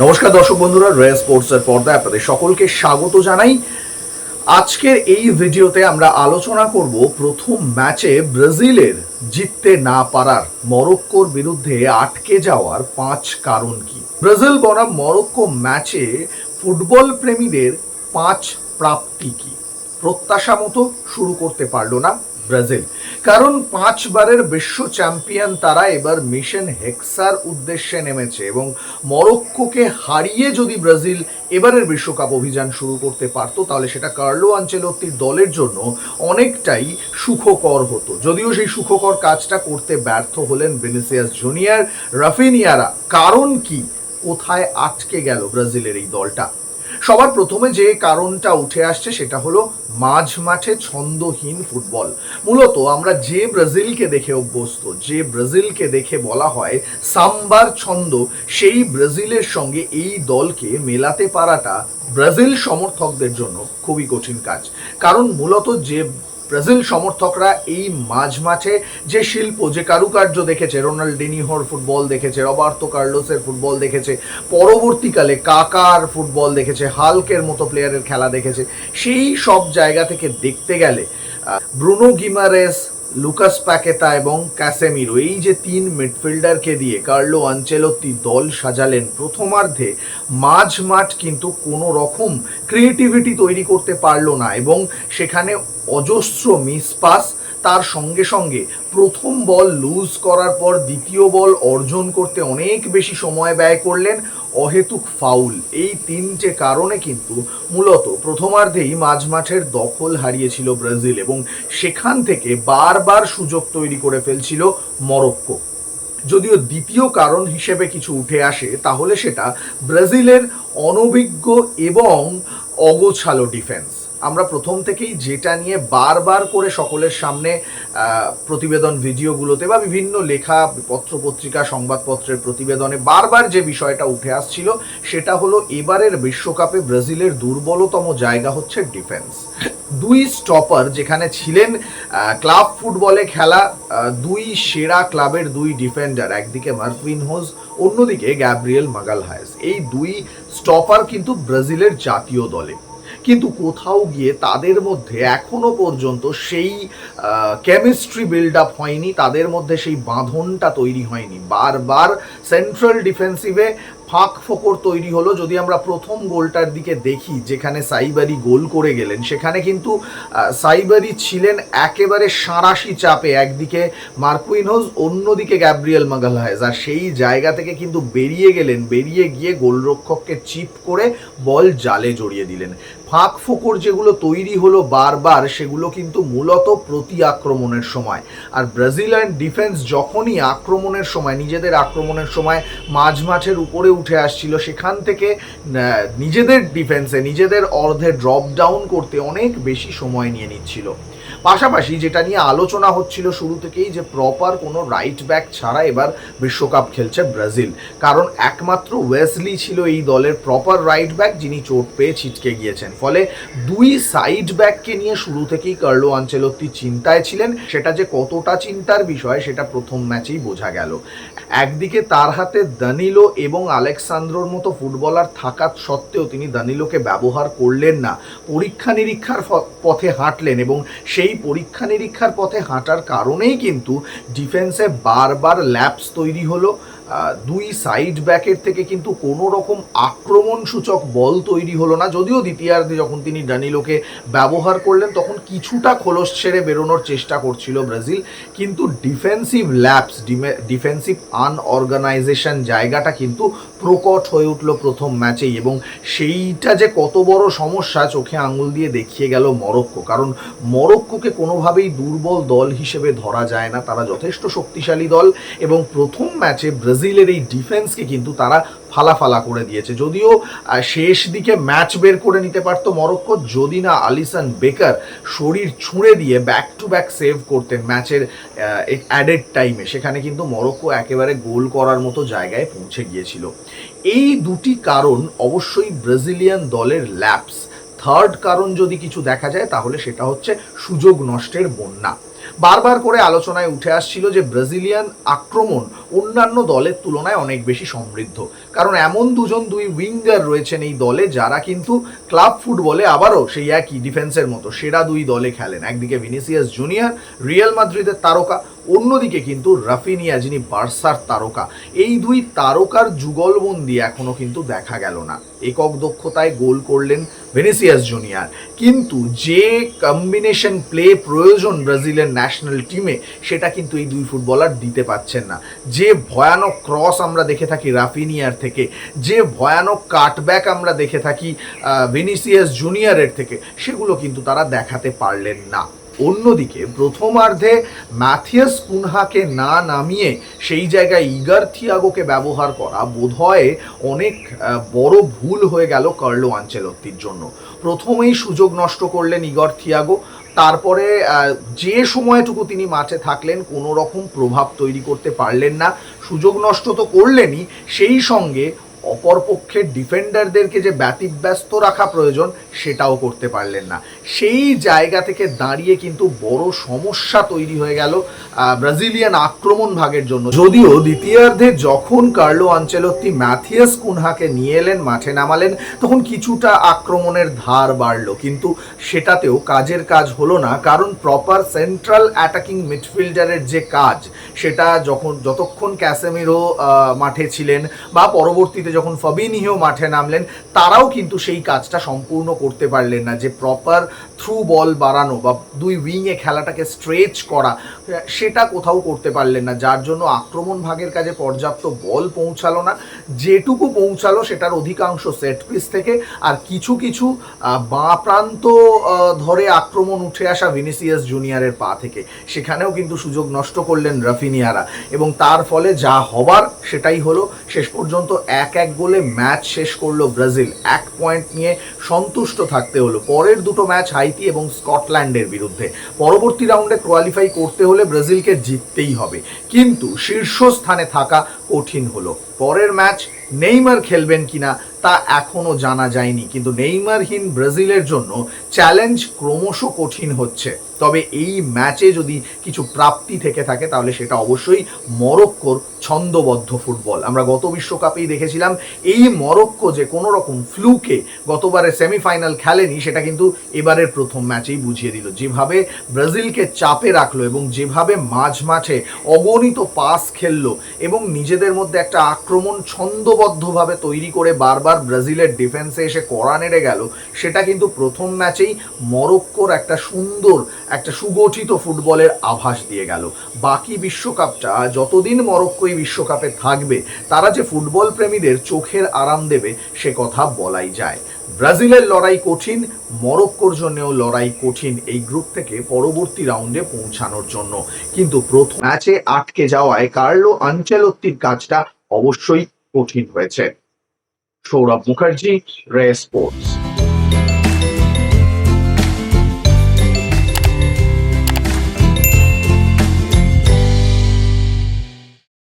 নমস্কার দর্শক বন্ধুরা, রে স্পোর্টসের পর্দায় আপনাদের সকলকে স্বাগত জানাই। আজকের এই ভিডিওতে আমরা আলোচনা করব প্রথম ম্যাচে ব্রাজিলের জিততে না পারার, মরক্কোর বিরুদ্ধে আটকে যাওয়ার 5 কারণ কি। ব্রাজিল বনাম মরক্কো ম্যাচে ফুটবল প্রেমীদের 5 প্রাপ্তি কি। প্রত্যাশা মতো শুরু করতে পারলো না ব্রাজিল, কারণ 5 বারের বিশ্ব চ্যাম্পিয়ন তারা এবার মিশন হেক্সার উদ্দেশ্যে নেমেছে এবং মরক্কোকে হারিয়ে যদি ব্রাজিল এবারের বিশ্বকাপ অভিযান শুরু করতে পারতো তাহলে সেটা কার্লো আনচেলত্তির দলের জন্য অনেকটাই সুখকর হতো। যদিও সেই সুখকর কাজটা করতে ব্যর্থ হলেন ভিনিসিয়াস জুনিয়র, রাফিনিয়ারা। কারণ কি, কোথায় আটকে গেল ব্রাজিলের এই দলটা? সবার প্রথমে যে কারণটা উঠে আসছে সেটা হলো মাঝ মাঠে ছন্দহীন ফুটবল। মূলত আমরা যে ব্রাজিলকে দেখে অভ্যস্ত, যে ব্রাজিলকে দেখে বলা হয় সাম্বার ছন্দ, সেই ব্রাজিলের সঙ্গে এই দলকে মেলাতে পারাটা ব্রাজিল সমর্থকদের জন্য খুবই কঠিন কাজ। কারণ মূলত যে ব্রাজিল সমর্থকরা এই মাঝ মাঠে যে শিল্প, যে কারুকার্য দেখেছে, রোনাল্ডিনিহোর ফুটবল দেখেছে, রবার্তো কার্লোসের ফুটবল দেখেছে, পরবর্তীকালে কাকার ফুটবল দেখেছে, হাল্কের মতো প্লেয়ারের খেলা দেখেছে, সেই সব জায়গা থেকে দেখতে গেলে ব্রুনো গিমারেস, লুকাস প্যাকেতা এবং ক্যাসেমিরো, এই যে 3 মিডফিল্ডারকে দিয়ে কার্লো আনচেলত্তি দল সাজালেন প্রথমার্ধে, মাঝ মাঠ কিন্তু কোনো রকম ক্রিয়েটিভিটি তৈরি করতে পারলো না এবং সেখানে অজস্র মিস পাস, তার সঙ্গে সঙ্গে প্রথম বল লুজ করার পর দ্বিতীয় বল অর্জন করতে অনেক বেশি সময় ব্যয় করলেন, অহেতুক ফাউল। এই 3টে কারণে কিন্তু মূলত প্রথমার্ধেই মাঝমাঠের দখল হারিয়েছিল ব্রাজিল এবং সেখান থেকে বারবার সুযোগ তৈরি করে ফেলছিল মরক্কো। যদিও দ্বিতীয় কারণ হিসেবে কিছু উঠে আসে তাহলে সেটা ব্রাজিলের অনভিজ্ঞ এবং অগোছালো ডিফেন্স। আমরা প্রথম থেকেই যেটা নিয়ে বারবার করে সকলের সামনে প্রতিবেদন ভিডিওগুলোতে বা বিভিন্ন লেখা পত্রপত্রিকা সংবাদপত্রের প্রতিবেদনে বারবার যে বিষয়টা উঠে আসছিল সেটা হলো এবারের বিশ্বকাপে ব্রাজিলের দুর্বলতম জায়গা হচ্ছে ডিফেন্স। 2 স্টপার যেখানে ছিলেন ক্লাব ফুটবলে খেলা 2 সেরা ক্লাবের 2 ডিফেন্ডার, একদিকে মার্কুইনহোজ, অন্যদিকে গ্যাব্রিয়েল মাগালহায়েস, এই 2 স্টপার কিন্তু ব্রাজিলের জাতীয় দলে, কিন্তু কোথাও গিয়ে তাদের মধ্যে এখনো পর্যন্ত সেই কেমিস্ট্রি বিল্ড আপ হয়নি, তাদের মধ্যে সেই বাঁধনটা তৈরি হয়নি। বারবার সেন্ট্রাল ডিফেন্সিভে ফাঁক ফোকর তৈরি হলো। যদি আমরা প্রথম গোলটার দিকে দেখি যেখানে সাইবারি গোল করে গেলেন, সেখানে কিন্তু সাইবারি ছিলেন একেবারে সাঁড়াশি চাপে, একদিকে মার্কুইনহোজ, অন্যদিকে গ্যাব্রিয়েল মাগালহায়েজ, আর সেই জায়গা থেকে কিন্তু বেরিয়ে গেলেন, বেরিয়ে গিয়ে গোলরক্ষককে চিপ করে বল জালে জড়িয়ে দিলেন। ফাঁক ফোকর যেগুলো তৈরি হলো বারবার, সেগুলো কিন্তু মূলত প্রতি আক্রমণের সময়। আর ব্রাজিলিয়ান ডিফেন্স যখনই আক্রমণের সময়, নিজেদের আক্রমণের সময় মাঝ মাঠের উপরে উঠে আসছিল, সেখান থেকে নিজেদের ডিফেন্সে, নিজেদের অর্ধে ড্রপ ডাউন করতে অনেক বেশি সময় নিয়ে নিচ্ছিল। পাশাপাশি যেটা নিয়ে আলোচনা হচ্ছিল শুরু থেকেই, যে প্রপার কোনো রাইট ব্যাক ছাড়া এবার বিশ্বকাপ খেলছে ব্রাজিল, কারণ একমাত্র ওয়েসলি ছিল এই দলের প্রপার রাইট ব্যাক, যিনি চোট পেয়ে ছিটকে গিয়েছেন। ফলে 2 সাইড ব্যাককে নিয়ে শুরু থেকেই কার্লো আনচেলত্তি চিন্তায় ছিলেন। সেটা যে কতটা চিন্তার বিষয় সেটা প্রথম ম্যাচেই বোঝা গেল। একদিকে তার হাতে দানিলো এবং আলেক্সান্দ্রোর মতো ফুটবলার থাকা সত্ত্বেও তিনি দানিলোকে ব্যবহার করলেন না, পরীক্ষা নিরীক্ষার পথে হাঁটলেন এবং সেই পরীক্ষা নিরীক্ষার পথে হাঁটার কারণেই কিন্তু ডিফেন্সে বারবার ল্যাপস তৈরি হলো। 2 সাইড ব্যাকের থেকে কিন্তু কোনো রকম আক্রমণ সূচক বল তৈরি হলো না। যদিও দ্বিতীয়ার্ধে যখন তিনি ডানিলোকে ব্যবহার করলেন তখন কিছুটা খোলস ছেড়ে বেরোনোর চেষ্টা করছিল ব্রাজিল, কিন্তু ডিফেন্সিভ ল্যাপস, ডিফেন্সিভ আনঅর্গানাইজেশন জায়গাটা কিন্তু প্রকট হয়ে উঠল প্রথম ম্যাচেই এবং সেইটা যে কত বড় সমস্যা চোখে আঙুল দিয়ে দেখিয়ে গেল মরক্কো। কারণ মরক্কোকে কোনোভাবেই দুর্বল দল হিসেবে ধরা যায় না, তারা যথেষ্ট শক্তিশালী দল এবং প্রথম ম্যাচে ব্রাজিলের এই ডিফেন্সকে কিন্তু তারা ফালাফালা করে দিয়েছে। যদিও শেষ দিকে ম্যাচ বের করে নিতে পারতো মরক্কো, যদি না আলিসন বেকার শরীর ছুঁড়ে দিয়ে ব্যাক টু ব্যাক সেভ করতেন ম্যাচের অ্যাডেড টাইমে, সেখানে কিন্তু মরক্কো একেবারে গোল করার মতো জায়গায় পৌঁছে গিয়েছিল। এই 2টি কারণ অবশ্যই ব্রাজিলিয়ান দলের ল্যাপস। থার্ড কারণ যদি কিছু দেখা যায় তাহলে সেটা হচ্ছে সুযোগ নষ্টের বন্যা। বারবার করে আলোচনায় উঠে আসছিল যে ব্রাজিলিয়ান আক্রমণ অন্যান্য দলের তুলনায় অনেক বেশি সমৃদ্ধ, কারণ এমন দুই উইঙ্গার রয়েছেন এই দলে যারা কিন্তু ক্লাব ফুটবলে আবারও সেই একই ডিফেন্সের মতো সেরা দুই দলে খেলেন। একদিকে ভিনিসিয়াস জুনিয়র রিয়াল মাদ্রিদের তারকা, অন্যদিকে কিন্তু রাফিনিয়া যিনি বার্সার তারকা। এই দুই তারকার যুগলবন্দি এখনো কিন্তু দেখা গেল না। একক দক্ষতায় গোল করলেন ভিনিসিয়াস জুনিয়র, কিন্তু যে কম্বিনেশন প্লে প্রয়োজন ব্রাজিলের ন্যাশনাল টিমে সেটা কিন্তু এই দুই ফুটবলার দিতে পারছেন না। যে ভয়ানক ক্রস আমরা দেখে থাকি রাফিনিয়ার থেকে, যে ভয়ানক কাটব্যাক আমরা দেখে থাকি ভিনিসিয়াস জুনিয়রের থেকে, সেগুলো কিন্তু তারা দেখাতে পারলেন না। অন্যদিকে প্রথমার্ধে ম্যাথিয়াস কুনহাকে না নামিয়ে সেই জায়গায় ইগার থিয়াগোকে ব্যবহার করা বোধহয় অনেক বড় ভুল হয়ে গেল কার্লো আনচেলত্তির জন্য। প্রথমেই সুযোগ নষ্ট করলেন ইগর থিয়াগো, তারপরে যে সময়টুকু তিনি মাঠে থাকলেন কোনো রকম প্রভাব তৈরি করতে পারলেন না। সুযোগ নষ্ট তো করলেনই, সেই সঙ্গে অপরপক্ষের ডিফেন্ডারদেরকে যে ব্যতিব্যস্ত রাখা প্রয়োজন সেটাও করতে পারলেন না। সেই জায়গা থেকে দাঁড়িয়ে কিন্তু বড় সমস্যা তৈরি হয়ে গেল ব্রাজিলিয়ান আক্রমণ ভাগের জন্য। যদিও দ্বিতীয়ার্ধে যখন কার্লো আনচেলত্তি ম্যাথিয়াস কুনহাকে নিয়ে এলেন, মাঠে নামালেন, তখন কিছুটা আক্রমণের ধার বাড়লো, কিন্তু সেটাতেও কাজের কাজ হলো না, কারণ প্রপার সেন্ট্রাল অ্যাটাকিং মিডফিল্ডারের যে কাজ সেটা যতক্ষণ ক্যাসেমিরো মাঠে ছিলেন বা পরবর্তীতে যখন ফাবিনিহো মাঠে নামলেন, তারাও কিন্তু সেই কাজটা সম্পূর্ণ করতে পারলেন না। যে প্রপার থ্রু বল বাড়ানো বা দুই উইংয়ে খেলাটাকে স্ট্রেচ করা, সেটা কোথাও করতে পারলেন না, যার জন্য আক্রমণ ভাগের কাজে পর্যাপ্ত বল পৌঁছালো না। যেটুকু পৌঁছালো সেটার অধিকাংশ সেট পিস থেকে, আর কিছু কিছু বাঁ প্রান্ত ধরে আক্রমণ উঠে আসা ভিনিসিয়াস জুনিয়রের পা থেকে, সেখানেও কিন্তু সুযোগ নষ্ট করলেন রাফিনিয়ারা, এবং তার ফলে যা হবার সেটাই হলো। শেষ পর্যন্ত 1-1 গোলে ম্যাচ শেষ করলো ব্রাজিল। 1 পয়েন্ট নিয়ে সন্তুষ্ট থাকতে হলো। পরের দুটো ম্যাচ হাইতি এবং স্কটল্যান্ডের বিরুদ্ধে। পরবর্তী রাউন্ডে কোয়ালিফাই করতে হলে ব্রাজিলকে জিততেই হবে, কিন্তু শীর্ষস্থানে থাকা কঠিন হলো। পরের ম্যাচ নেইমার খেলবেন কিনা তা এখনো জানা যায়নি, কিন্তু নেইমারহীন ব্রাজিলের জন্য চ্যালেঞ্জ ক্রমশ কঠিন হচ্ছে। তবে এই ম্যাচে যদি কিছু প্রাপ্তি থেকে থাকে তাহলে সেটা অবশ্যই মরক্কোর ছন্দবদ্ধ ফুটবল। আমরা গত বিশ্বকাপেই দেখেছিলাম এই মরক্কো যে কোনো রকম ফ্লুকে গতবারে সেমিফাইনাল খেলেনি, সেটা কিন্তু এবারের প্রথম ম্যাচেই বুঝিয়ে দিল। যেভাবে ব্রাজিলকে চাপে রাখলো এবং যেভাবে মাঝ মাঠে অগণিত পাস খেললো এবং নিজেদের মধ্যে একটা আক্রমণ ছন্দবদ্ধভাবে তৈরি করে বারবার ব্রাজিলের ডিফেন্সে এসে কড়া নেড়ে গেল, সেটা কিন্তু প্রথম ম্যাচেই মরক্কোর একটা সুন্দর, একটা সুগঠিত ফুটবলের আভাস দিয়ে গেল। বাকি বিশ্বকাপটা যতদিন মরক্কো এই বিশ্বকাপে থাকবে, তারা যে ফুটবল প্রেমীদের চোখের আরাম দেবে সে কথা বলাই যায়। ব্রাজিলের লড়াই কঠিন, মরক্কোর জন্যও লড়াই কঠিন এই গ্রুপ থেকে পরবর্তী রাউন্ডে পৌঁছানোর জন্য। কিন্তু প্রথম ম্যাচে আটকে যাওয়ায় কার্লো আনচেলত্তির কাজটা অবশ্যই কঠিন হয়েছে। সৌরভ মুখার্জি, রে স্পোর্টস।